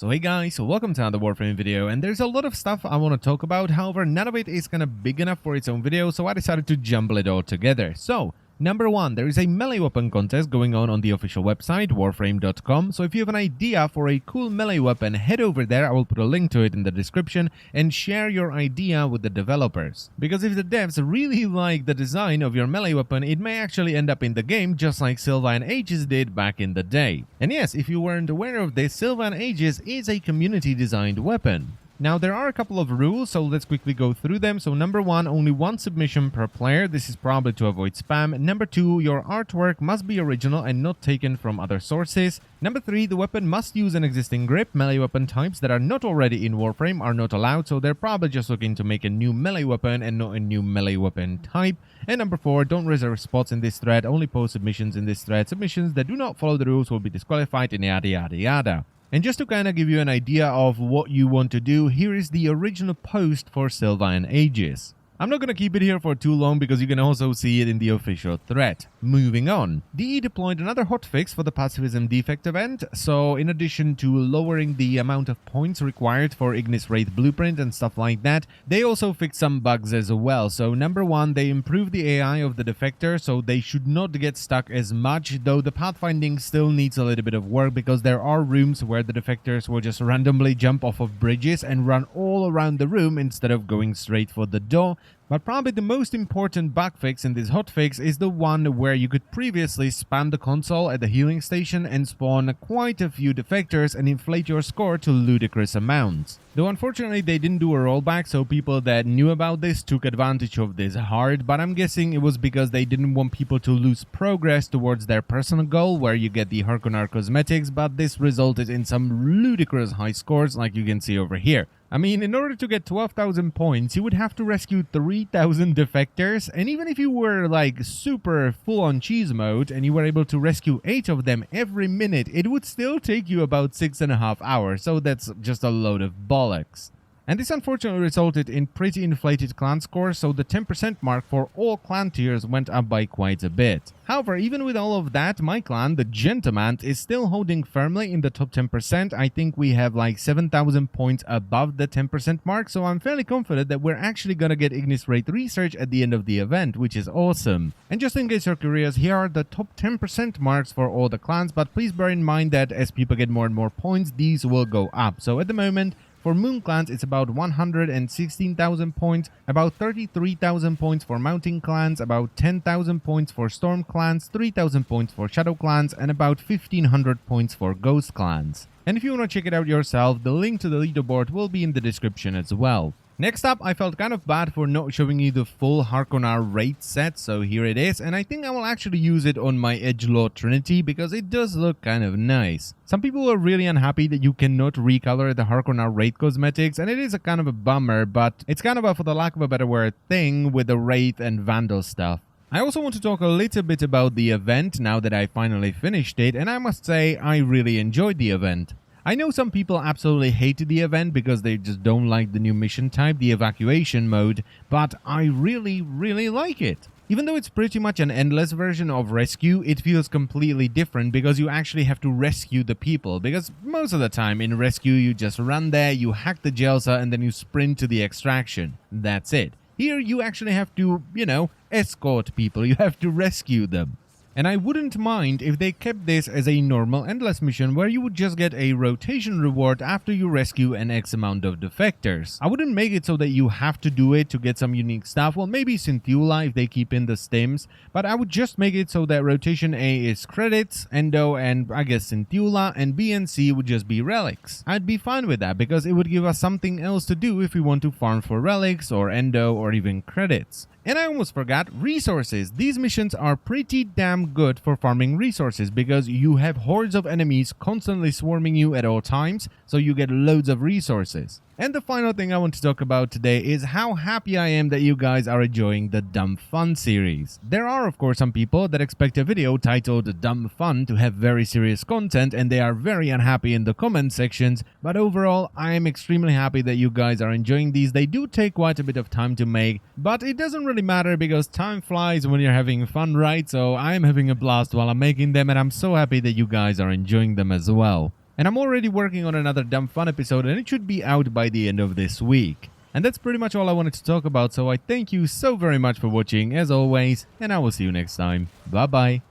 So hey guys, welcome to another Warframe video, and there's a lot of stuff I want to talk about. However, none of it is kind of big enough for its own video, so I decided to jumble it all together. So, number one, there is a melee weapon contest going on the official website, warframe.com. So if you have an idea for a cool melee weapon, head over there. I will put a link to it in the description and share your idea with the developers. Because if the devs really like the design of your melee weapon, it may actually end up in the game just like Sylvan Ages did back in the day. And yes, if you weren't aware of this, Sylvan Ages is a community designed weapon. Now, there are a couple of rules, so let's quickly go through them. So, number one, only one submission per player. This is probably to avoid spam. Number two, your artwork must be original and not taken from other sources. Number three, the weapon must use an existing grip. Melee weapon types that are not already in Warframe are not allowed, so they're probably just looking to make a new melee weapon and not a new melee weapon type. And number four, don't reserve spots in this thread. Only post submissions in this thread. Submissions that do not follow the rules will be disqualified and yada yada yada. And just to kind of give you an idea of what you want to do, here is the original post for Sylvan Ages. I'm not going to keep it here for too long because you can also see it in the official thread. Moving on. DE deployed another hotfix for the Pacifism Defect event, so in addition to lowering the amount of points required for Ignis Wraith blueprint and stuff like that, they also fixed some bugs as well. So number one, they improved the AI of the defector, so they should not get stuck as much, though the pathfinding still needs a little bit of work because there are rooms where the defectors will just randomly jump off of bridges and run all around the room instead of going straight for the door. But probably the most important bug fix in this hotfix is the one where you could previously spam the console at the healing station and spawn quite a few defectors and inflate your score to ludicrous amounts. Though unfortunately they didn't do a rollback, so people that knew about this took advantage of this hard, but I'm guessing it was because they didn't want people to lose progress towards their personal goal where you get the Harkonar cosmetics, but this resulted in some ludicrous high scores like you can see over here. I mean, in order to get 12,000 points, you would have to rescue 3,000 defectors, and even if you were like super full-on cheese mode and you were able to rescue 8 of them every minute, it would still take you about 6.5 hours, so that's just a load of bollocks. And this unfortunately resulted in pretty inflated clan scores, so the 10% mark for all clan tiers went up by quite a bit. However, even with all of that, my clan, the Gentleman, is still holding firmly in the top 10%. I think we have like 7,000 points above the 10% mark, so I'm fairly confident that we're actually gonna get Ignis Wraith research at the end of the event, which is awesome. And just in case you're curious, here are the top 10% marks for all the clans, but please bear in mind that as people get more and more points, these will go up. So at the moment, for Moon clans, it's about 116,000 points, about 33,000 points for Mountain clans, about 10,000 points for Storm clans, 3,000 points for Shadow clans, and about 1,500 points for Ghost clans. And if you want to check it out yourself, the link to the leaderboard will be in the description as well. Next up, I felt kind of bad for not showing you the full Harkonar Wraith set, so here it is, and I think I will actually use it on my Edgelord Trinity because it does look kind of nice. Some people are really unhappy that you cannot recolor the Harkonar Wraith cosmetics, and it is a kind of a bummer, but it's kind of a, for the lack of a better word, thing with the Wraith and Vandal stuff. I also want to talk a little bit about the event now that I finally finished it, and I must say I really enjoyed the event. I know some people absolutely hated the event because they just don't like the new mission type, the evacuation mode, but I really like it. Even though it's pretty much an endless version of rescue, it feels completely different because you actually have to rescue the people, because most of the time in rescue you just run there, you hack the jail cell and then you sprint to the extraction. That's it. Here you actually have to, escort people, you have to rescue them. And I wouldn't mind if they kept this as a normal endless mission where you would just get a rotation reward after you rescue an X amount of defectors. I wouldn't make it so that you have to do it to get some unique stuff, well maybe Synthula if they keep in the stims, but I would just make it so that rotation A is credits, Endo and I guess Synthula, and B and C would just be relics. I'd be fine with that because it would give us something else to do if we want to farm for relics or Endo or even credits. And I almost forgot, resources. These missions are pretty damn good for farming resources because you have hordes of enemies constantly swarming you at all times, so you get loads of resources. And the final thing I want to talk about today is how happy I am that you guys are enjoying the Dumb Fun series. There are of course some people that expect a video titled Dumb Fun to have very serious content and they are very unhappy in the comment sections, but overall I am extremely happy that you guys are enjoying these. They do take quite a bit of time to make, but it doesn't really matter because time flies when you're having fun, right? So I'm having a blast while I'm making them and I'm so happy that you guys are enjoying them as well. And I'm already working on another damn fun episode, and it should be out by the end of this week. And that's pretty much all I wanted to talk about, so I thank you so very much for watching, as always, and I will see you next time. Bye bye.